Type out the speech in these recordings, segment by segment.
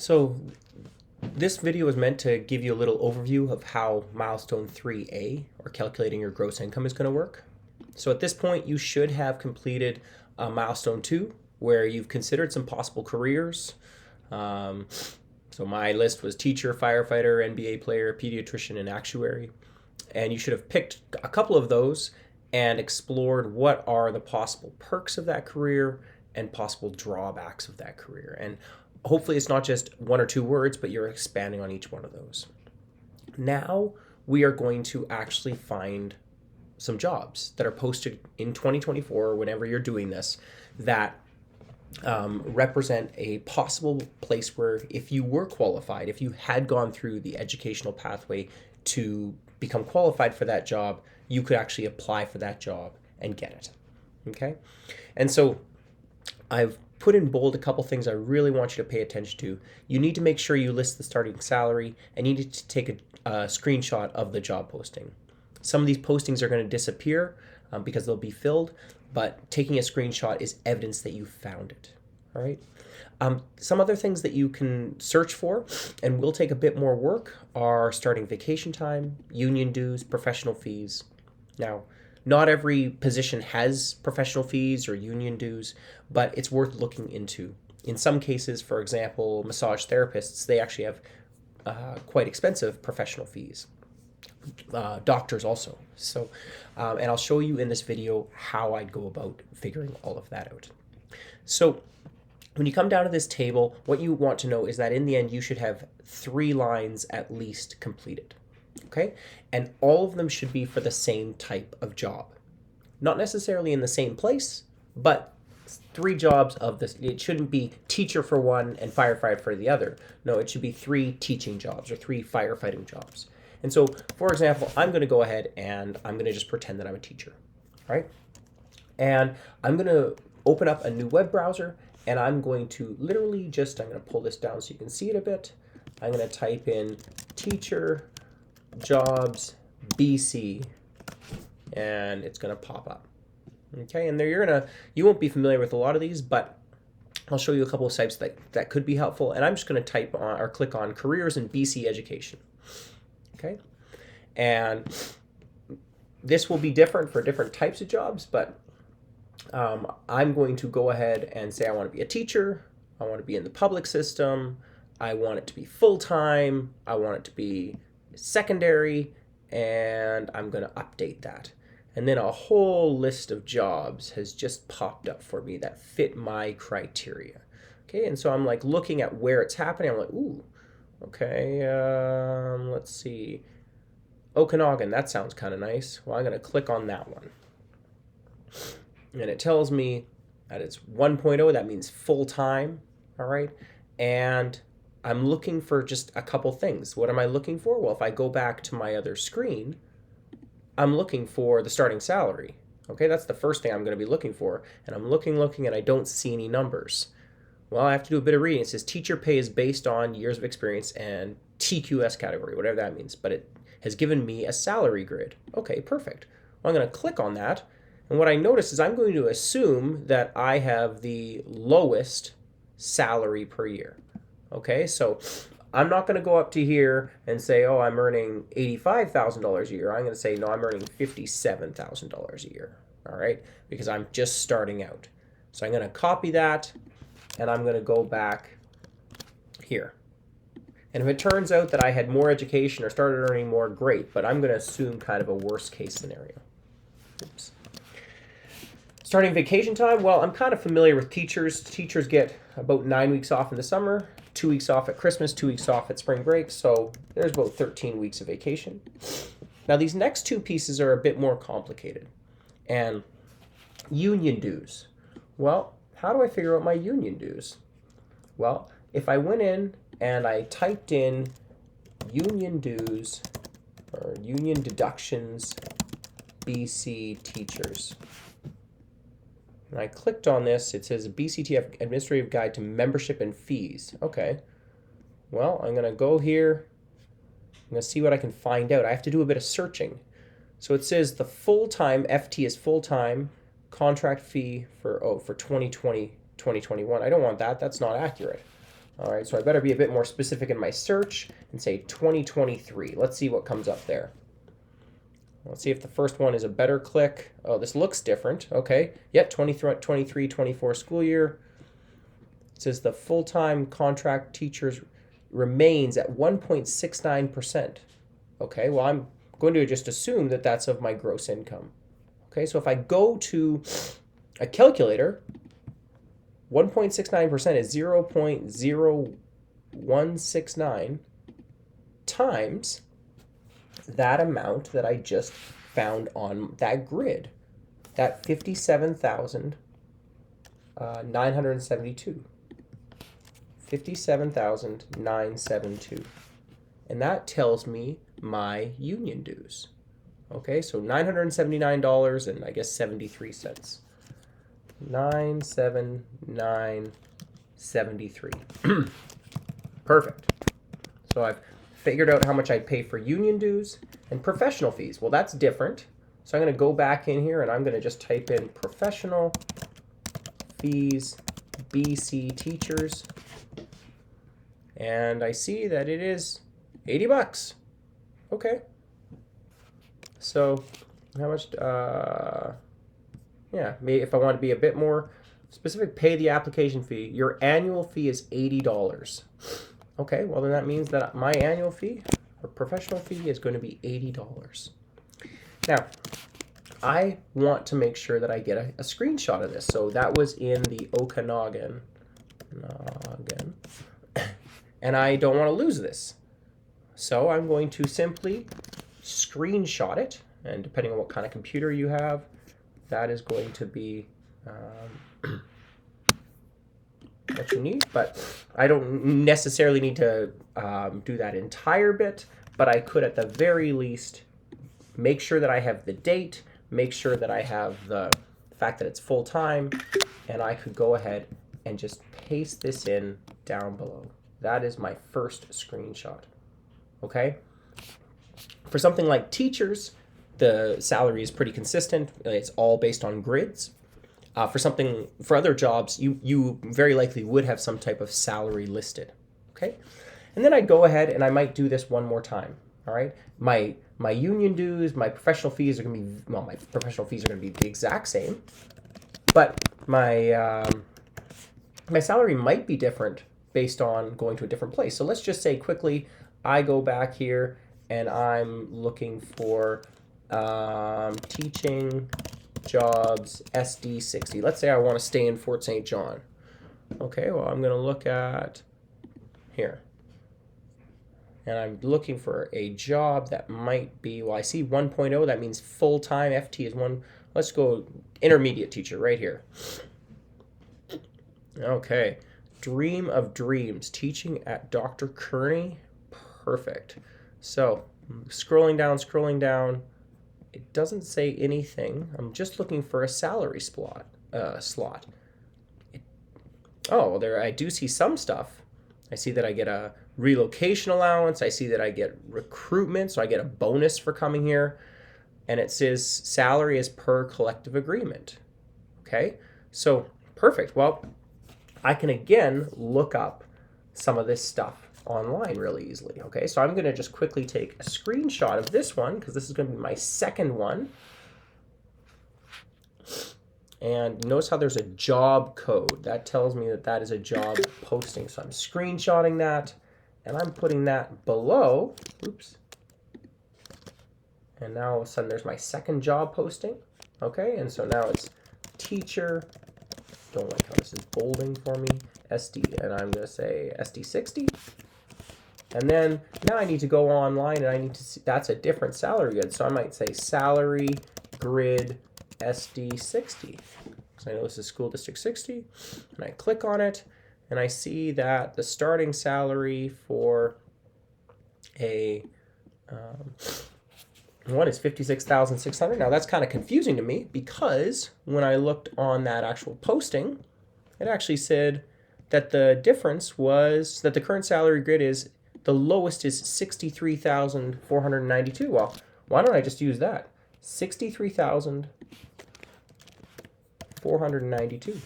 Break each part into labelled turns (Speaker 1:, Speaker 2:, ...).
Speaker 1: So this video is meant to give you a little overview of how Milestone 3A, or calculating your gross income, is going to work. So at this point, you should have completed Milestone 2, where you've considered some possible careers. So my list was teacher, firefighter, NBA player, pediatrician, and actuary. And you should have picked a couple of those and explored what are the possible perks of that career and possible drawbacks of that career. And hopefully it's not just one or two words, but you're expanding on each one of those. Now we are going to actually find some jobs that are posted in 2024, or whenever you're doing this, that represent a possible place where if you were qualified, if you had gone through the educational pathway to become qualified for that job, you could actually apply for that job and get it. Okay? And so I've put in bold a couple things I really want you to pay attention to. You need to make sure you list the starting salary, and you need to take a screenshot of the job posting. Some of these postings are going to disappear because they'll be filled, but taking a screenshot is evidence that you found it. All right. Some other things that you can search for and will take a bit more work are starting vacation time, union dues, professional fees. Now, not every position has professional fees or union dues, but it's worth looking into. In some cases, for example, massage therapists, they actually have quite expensive professional fees. Doctors also. So, and I'll show you in this video how I'd go about figuring all of that out. So when you come down to this table, what you want to know is that in the end, you should have 3 lines at least completed. Okay? And all of them should be for the same type of job. Not necessarily in the same place, but 3 jobs of this. It shouldn't be teacher for one and firefighter for the other. No, it should be 3 teaching jobs or 3 firefighting jobs. And so, for example, I'm going to go ahead and I'm going to just pretend that I'm a teacher, right? And I'm going to open up a new web browser, and I'm going to literally just, I'm going to pull this down so you can see it a bit. I'm going to type in teacher jobs BC, and it's going to pop up. Okay, and there you won't be familiar with a lot of these, but I'll show you a couple of sites that could be helpful. And I'm just going to type on or click on careers in BC education. Okay, and this will be different for different types of jobs, but I'm going to go ahead and say I want to be a teacher, I want to be in the public system, I want it to be full-time, I want it to be secondary, and I'm going to update that. And then a whole list of jobs has just popped up for me that fit my criteria. Okay, and so I'm like looking at where it's happening. I'm like, ooh, okay, let's see. Okanagan, that sounds kind of nice. Well, I'm going to click on that one. And it tells me that it's 1.0, that means full-time, all right? And I'm looking for just a couple things. What am I looking for? Well, if I go back to my other screen, I'm looking for the starting salary. Okay, that's the first thing I'm going to be looking for. And I'm looking, and I don't see any numbers. Well, I have to do a bit of reading. It says teacher pay is based on years of experience and TQS category, whatever that means. But it has given me a salary grid. Okay, perfect. Well, I'm going to click on that. And what I notice is I'm going to assume that I have the lowest salary per year. Okay, so I'm not going to go up to here and say, oh, I'm earning $85,000 a year. I'm going to say, no, I'm earning $57,000 a year. All right, because I'm just starting out. So I'm going to copy that, and I'm going to go back here. And if it turns out that I had more education or started earning more, great, but I'm going to assume kind of a worst case scenario. Oops. Starting vacation time, well, I'm kind of familiar with teachers. Teachers get about 9 weeks off in the summer, 2 weeks off at Christmas, 2 weeks off at spring break, so there's about 13 weeks of vacation. Now, these next 2 pieces are a bit more complicated. And union dues. Well, how do I figure out my union dues? Well, if I went in and I typed in union dues or union deductions BC teachers, and I clicked on this, it says BCTF Administrative Guide to Membership and Fees. Okay. Well, I'm going to go here. I'm going to see what I can find out. I have to do a bit of searching. So it says the full-time, FT is full-time, contract fee for 2020, 2021. I don't want that. That's not accurate. All right, so I better be a bit more specific in my search and say 2023. Let's see what comes up there. Let's see if the first one is a better click. Oh, this looks different. Okay. Yep, 23-24 school year. It says the full-time contract teachers remains at 1.69%. Okay, well, I'm going to just assume that that's of my gross income. Okay, so if I go to a calculator, 1.69% is 0.0169 times that amount that I just found on that grid, that 57,972. 57,972. And that tells me my union dues. Okay, so $979 and I guess 73 cents. 979.73. Perfect. So I've figured out how much I'd pay for union dues and professional fees. Well, that's different. So I'm going to go back in here and I'm going to just type in professional fees BC teachers. And I see that it is $80. Okay. So how much, yeah, maybe if I want to be a bit more specific, pay the application fee. Your annual fee is $80. Okay, well then that means that my annual fee or professional fee is going to be $80. Now, I want to make sure that I get a screenshot of this. So that was in the Okanagan. And I don't want to lose this. So I'm going to simply screenshot it. And depending on what kind of computer you have, that is going to be what you need. But I don't necessarily need to do that entire bit. But I could at the very least make sure that I have the date, make sure that I have the fact that it's full time, and I could go ahead and just paste this in down below. That is my first screenshot. Okay? For something like teachers, the salary is pretty consistent. It's all based on grids. For other jobs, you very likely would have some type of salary listed. Okay? And then I'd go ahead and I might do this one more time. All right? My union dues, my professional fees are going to be, well, my professional fees are going to be the exact same. But my salary might be different based on going to a different place. So let's just say quickly, I go back here and I'm looking for teaching jobs SD60. Let's say I want to stay in Fort St. John. Okay, well, I'm going to look at here. And I'm looking for a job that might be, well, I see 1.0. That means full-time. FT is 1. Let's go intermediate teacher right here. Okay. Dream of dreams. Teaching at Dr. Kearney. Perfect. So, scrolling down. It doesn't say anything. I'm just looking for a salary slot. Oh, there I do see some stuff. I see that I get a relocation allowance. I see that I get recruitment, so I get a bonus for coming here. And it says salary is per collective agreement. Okay, so perfect. Well, I can again look up some of this stuff online really easily. Okay, so I'm going to just quickly take a screenshot of this one because this is going to be my second one. And notice how there's a job code. That tells me that that is a job posting. So I'm screenshotting that and I'm putting that below. Oops. And now all of a sudden there's my second job posting. Okay, and so now it's teacher. Don't like how this is bolding for me. SD, and I'm going to say SD60. And then now I need to go online and I need to see, that's a different salary grid. So I might say salary grid SD60. So I know this is school district 60. And I click on it and I see that the starting salary for a one is $56,600. Now that's kind of confusing to me because when I looked on that actual posting, it actually said that the difference was that the current salary grid is the lowest is $63,492. Well, why don't I just use that? $63,492.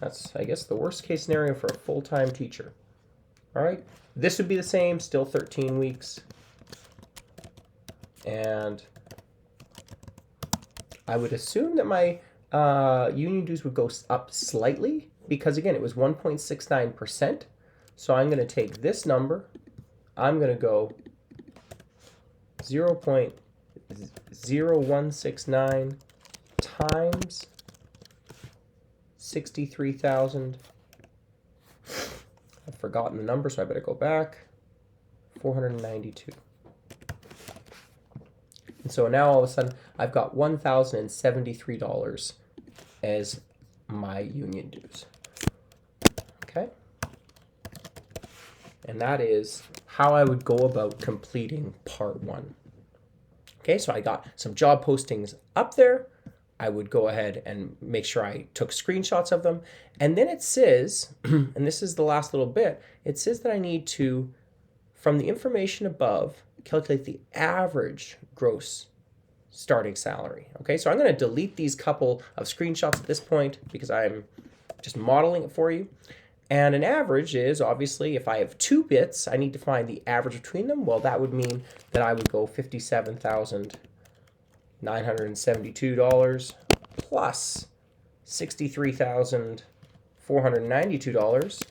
Speaker 1: That's, I guess, the worst case scenario for a full-time teacher. All right, this would be the same, still 13 weeks. And I would assume that my union dues would go up slightly because, again, it was 1.69%. So I'm going to take this number. I'm going to go 0.0169 times 63,000. I've forgotten the number, so I better go back. 492. And so now all of a sudden, I've got $1,073 as my union dues. Okay? And that is how I would go about completing part 1. Okay, so I got some job postings up there. I would go ahead and make sure I took screenshots of them. And then it says, and this is the last little bit, it says that I need to, from the information above, calculate the average gross starting salary. Okay, so I'm going to delete these couple of screenshots at this point because I'm just modeling it for you. And an average is, obviously, if I have 2 bits, I need to find the average between them. Well, that would mean that I would go $57,972 plus $63,492.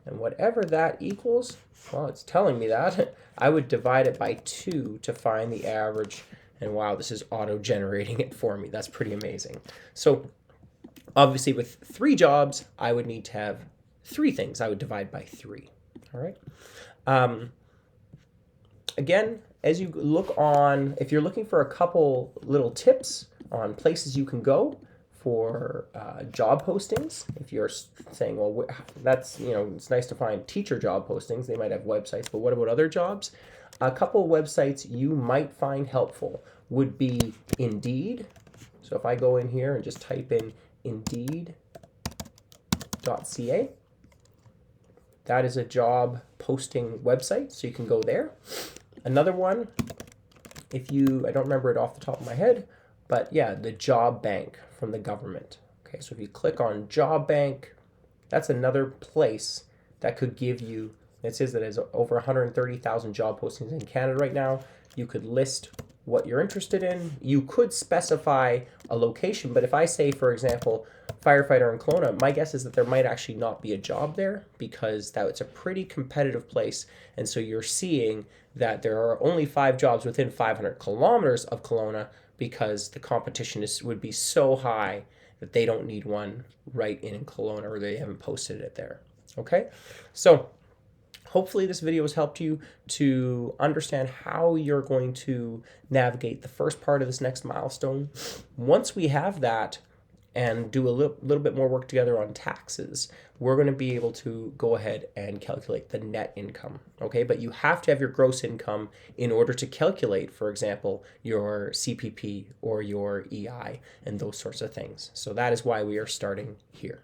Speaker 1: And whatever that equals, well, it's telling me that, I would divide it by 2 to find the average. And wow, this is auto-generating it for me. That's pretty amazing. So obviously with 3 jobs, I would need to have 3 things. I would divide by 3. All right. Again, as you look on, if you're looking for a couple little tips on places you can go for job postings, if you're saying, well, that's, it's nice to find teacher job postings. They might have websites, but what about other jobs? A couple of websites you might find helpful would be Indeed. So if I go in here and just type in Indeed.ca, that is a job posting website, so you can go there. Another one, I don't remember it off the top of my head, but yeah, the Job Bank from the government. Okay, so if you click on Job Bank, that's another place that could give you, it says that there's over 130,000 job postings in Canada right now. You could list what you're interested in. You could specify a location, but if I say, for example, firefighter in Kelowna, my guess is that there might actually not be a job there because it's a pretty competitive place. And so you're seeing that there are only 5 jobs within 500 kilometers of Kelowna because the competition would be so high that they don't need one right in Kelowna, or they haven't posted it there. Okay, so hopefully this video has helped you to understand how you're going to navigate the first part of this next milestone. Once we have that and do a little bit more work together on taxes, we're going to be able to go ahead and calculate the net income. Okay, but you have to have your gross income in order to calculate, for example, your CPP or your EI and those sorts of things. So that is why we are starting here.